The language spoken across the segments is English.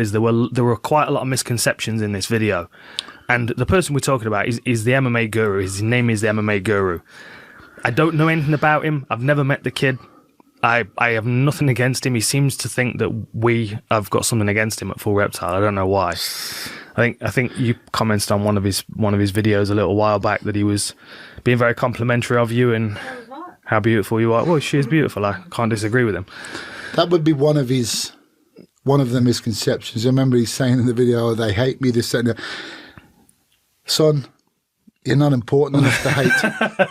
is there were quite a lot of misconceptions in this video, and the person we're talking about is the MMA Guru. His name is the MMA Guru. I don't know anything about him. I've never met the kid. I have nothing against him. He seems to think that we have got something against him at Full Reptile. I don't know why. I think you commented on one of his videos a little while back that he was being very complimentary of you and how beautiful you are. Well, she is beautiful. I can't disagree with him. That would be one of the misconceptions. I remember he's saying in the video, oh, they hate me, this, that, and that. Son, you're not important enough to hate.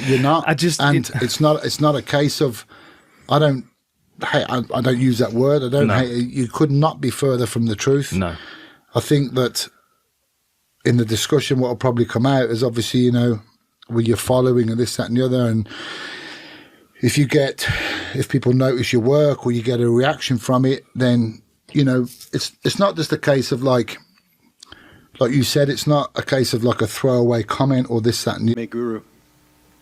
You're not. It's not a case of, I don't use that word. I don't hate. You could not be further from the truth. No. I think that in the discussion, what will probably come out is obviously, you know, with your following and this, that, and the other, and if people notice your work or you get a reaction from it, then, you know, it's not just a case of like you said, it's not a case of like a throwaway comment or this, that, and the MMA Guru.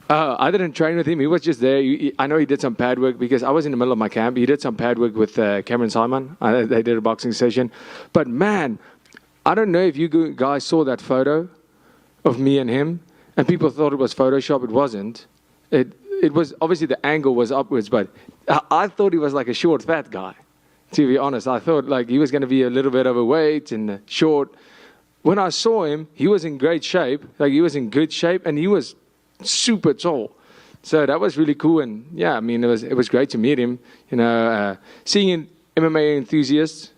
I didn't train with him. He was just there. I know he did some pad work because I was in the middle of my camp. He did some pad work with Cameron Simon. They did a boxing session. But man, I don't know if you guys saw that photo of me and him, and people thought it was Photoshop. It wasn't. It was, obviously the angle was upwards, but I thought he was like a short, fat guy, to be honest. I thought like he was going to be a little bit overweight and short. When I saw him, he was in great shape. Like he was in good shape, and he was super tall. So that was really cool. And yeah, I mean, it was great to meet him. You know, seeing MMA enthusiasts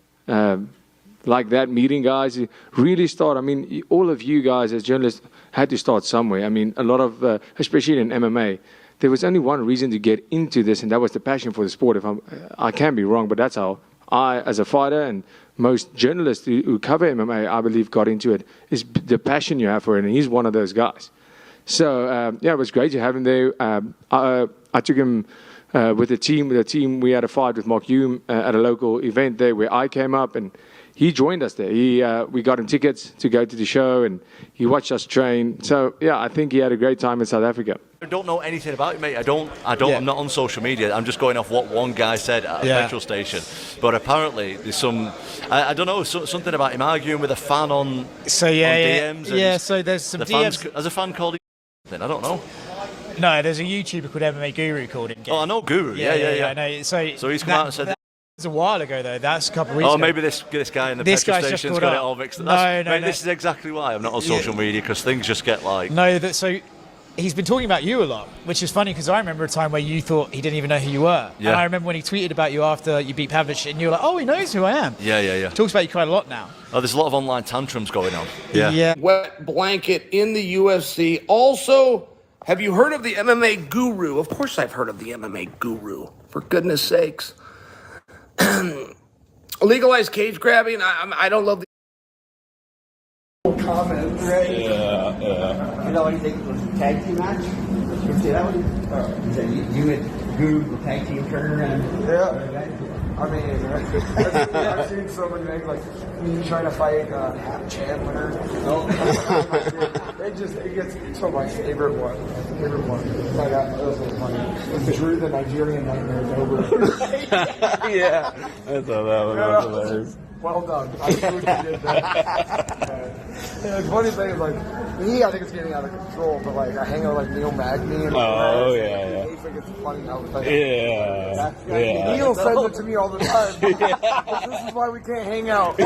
like that, meeting guys, really start. I mean, all of you guys as journalists had to start somewhere. I mean, a lot of, especially in MMA, there was only one reason to get into this, and that was the passion for the sport. I can be wrong, but that's how I, as a fighter, and most journalists who cover MMA, I believe, got into it, is the passion you have for it, and he's one of those guys. So, yeah, it was great to have him there. I took him with the team. We had a fight with Mark Hume at a local event there where I came up, and he joined us there. We got him tickets to go to the show, and he watched us train. So, yeah, I think he had a great time in South Africa. I don't know anything about it, mate. I'm not on social media. I'm just going off what one guy said at a petrol station. But apparently there's some, I don't know, something about him arguing with a fan on DMs. Yeah, so there's some DMs. Has a fan called him? I don't know. No, there's a YouTuber called MMA Guru called him. Oh, I know Guru. Yeah. I know. So he's come out and said that. It was a while ago, though. That's a couple of weeks ago. Oh, maybe this guy in the petrol station's got it all mixed up. No. This is exactly why I'm not on social media, because things just get like... So he's been talking about you a lot, which is funny because I remember a time where you thought he didn't even know who you were. Yeah. And I remember when he tweeted about you after you beat Pavlich, and you were like, oh, he knows who I am. Yeah. Talks about you quite a lot now. Oh, there's a lot of online tantrums going on. Yeah. Wet blanket in the UFC. Also, have you heard of the MMA Guru? Of course I've heard of the MMA Guru. For goodness sakes. Legalized cage grabbing. I don't love the comment, right? Yeah. You know anything was a tag team match? You see that one? Oh. So you and Guru, the tag team turn around. Yeah. I mean, I've seen so many things, like me trying to fight half champ winner. It gets to my favorite one. Like, that was so funny. It was Drew the Nigerian Nightmare over. Yeah. I thought that was hilarious. Well done. I really did that. The funny thing is, like, I think it's getting out of control, but like, I hang out with like Neil Magny and yeah. He thinks it's funny now. Like, Yeah. Neil says it to me all the time. This is why we can't hang out.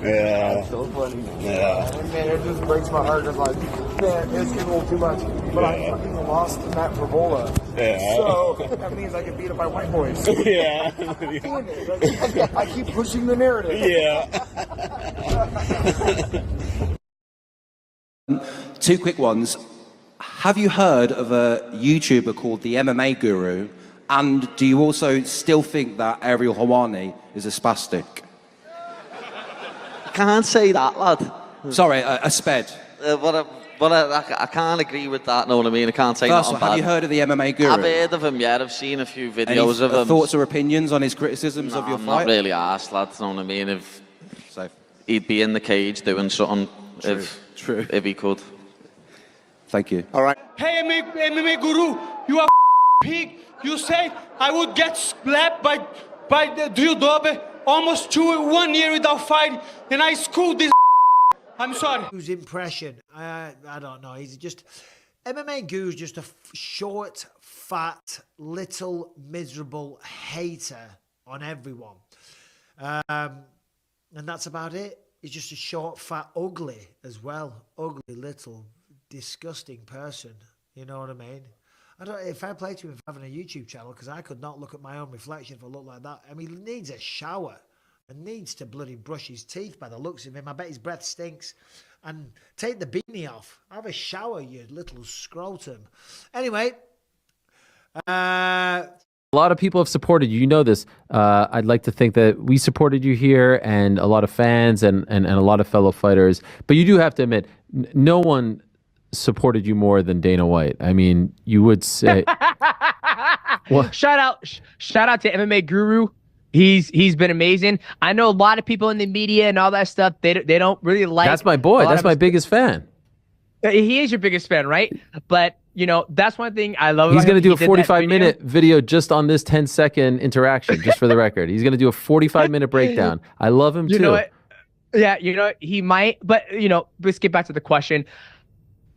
Yeah. That's so funny. Yeah. And man, it just breaks my heart. It's like, man, it's getting a little too much. But I fucking lost Matt Frivola. Yeah. So that means I get beat up by white boys. Yeah. Damn it. Like, I keep pushing the narrative. Yeah. Two quick ones. Have you heard of a YouTuber called the MMA Guru? And do you also still think that Ariel Helwani is a spastic? Can't say that, lad. Sorry, a sped. I can't agree with that, know what I mean? I can't say that. Have you heard of the MMA Guru? I've heard of him, yeah. I've seen a few videos of him. Thoughts or opinions on his criticisms of your I'm fight? not really asked, lad, know what I mean? If he'd be in the cage doing something, if he could. Thank you. All right. Hey, MMA Guru, you are pig. You say I would get slapped by the Drew Dober almost 1 year without fighting, and I schooled this. I'm sorry. Whose impression? I don't know. He's just MMA Guru's just a short, fat, little, miserable hater on everyone, and that's about it. He's just a short, fat, ugly as well, ugly, little, disgusting person. You know what I mean? I don't. If I play to him for having a YouTube channel, because I could not look at my own reflection if I look like that. I mean, he needs a shower and needs to bloody brush his teeth by the looks of him. I bet his breath stinks. And take the beanie off. Have a shower, you little scrotum. Anyway. A lot of people have supported you. You know this. I'd like to think that we supported you here, and a lot of fans and a lot of fellow fighters. But you do have to admit, no one supported you more than Dana White. I mean, you would say. What? Shout out to MMA Guru. He's been amazing. I know a lot of people in the media and all that stuff. They don't really like. That's my boy. That's my biggest fan. He is your biggest fan, right? But you know, that's one thing I love. He's going to do a 45-minute video just on this 10-second interaction, just for the record. He's going to do a 45-minute breakdown. I love him too. You know what? Yeah, you know he might, but you know, let's get back to the question.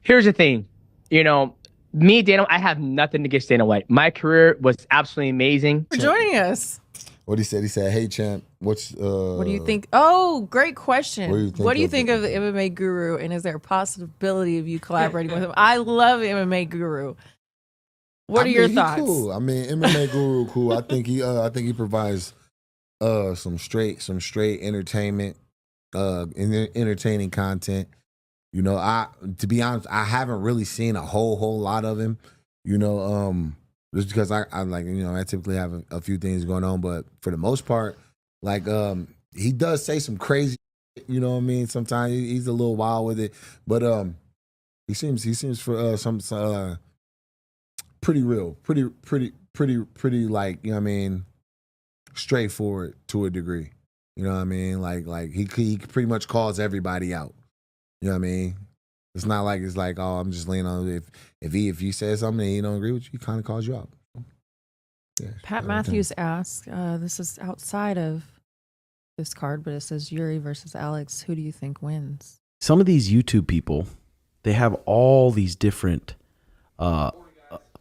Here's the thing, you know, me, Dana, I have nothing against Dana White. My career was absolutely amazing. For joining us. What he said? He said, "Hey champ, what do you think?" Oh, great question. What do you think of the MMA Guru, and is there a possibility of you collaborating with him? I love MMA Guru. What are your thoughts? Cool. I mean, MMA Guru, cool. I think he provides some straight entertainment, entertaining content. You know, to be honest, I haven't really seen a whole lot of him. You know, just because I like, you know, I typically have a few things going on, but for the most part, like he does say some crazy, you know what I mean? Sometimes he's a little wild with it, but he seems for some pretty real, pretty like, you know what I mean, straightforward to a degree. You know what I mean? Like he pretty much calls everybody out. You know what I mean? It's not like it's like, oh, I'm just leaning on if you say something and he don't agree with you, he kind of calls you out. Yeah, Pat Matthews asked, this is outside of this card, but it says Yuri versus Alex. Who do you think wins? Some of these YouTube people, they have all these different hold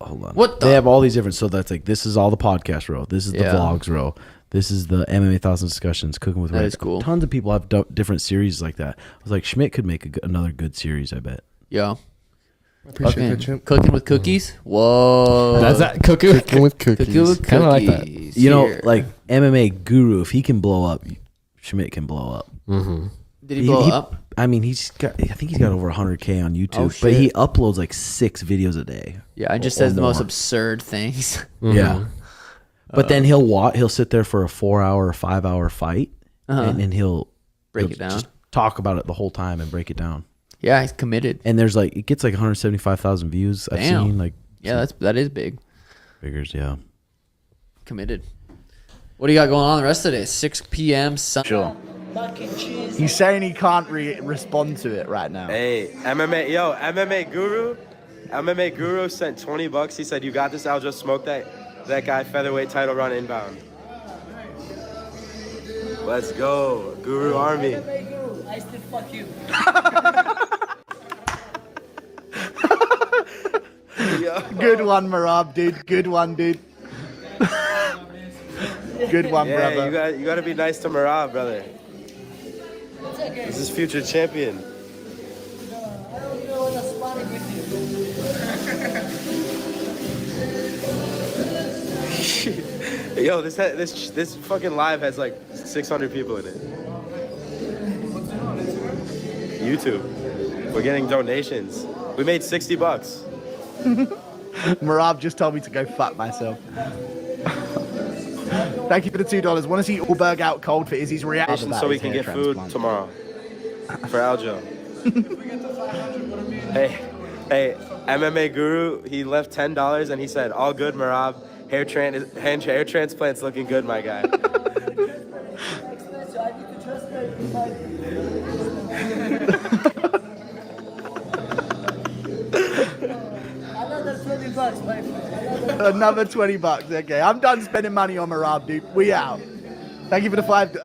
on. They have all these different, so that's like, this is all the podcast row. This is the vlogs row. This is the MMA 1000 discussions, cooking with Ray. That is cool. Tons of people have different series like that. I was like, Schmidt could make another good series, I bet. Yeah. I appreciate that, Chimp. Cooking with cookies? Whoa. That's that cooking with cookies. Kind of like that. You know, like MMA Guru, if he can blow up, Schmidt can blow up. Mm-hmm. Did he blow up? I mean, I think he's got over 100K on YouTube, but he uploads like 6 videos a day. Yeah, and just says the most absurd things. Mm-hmm. Yeah. But then he'll sit there for a 4-hour or 5-hour fight, and he'll break it down, just talk about it the whole time and break it down. Yeah, he's committed. And there's like, it gets like 175,000 views. I've seen like, yeah, that is big. Figures, yeah. Committed. What do you got going on the rest of the day? 6 p.m. Sunday. Sure. He's saying he can't respond to it right now. Hey, MMA Guru sent $20. He said, "You got this. I'll just smoke that guy featherweight title run inbound." Let's go, Guru Army. I still fuck you. Good one, Marab, dude. Good one, dude. Good one, brother. You gotta be nice to Marab, brother. This is future champion. I don't know what that's funny with you. Yo, this fucking live has like 600 people in it. YouTube. We're getting donations. We made $60. Marab just told me to go fuck myself. Thank you for the $2. Want to see Allberg out cold for Izzy's reaction? So we can get food tomorrow for Aljo. Hey, MMA Guru, he left $10 and he said, "All good, Marab. Hair transplant's looking good, my guy." bucks, my friend. Another $20. Okay, I'm done spending money on Marab, dude. We out. Thank you for the $5.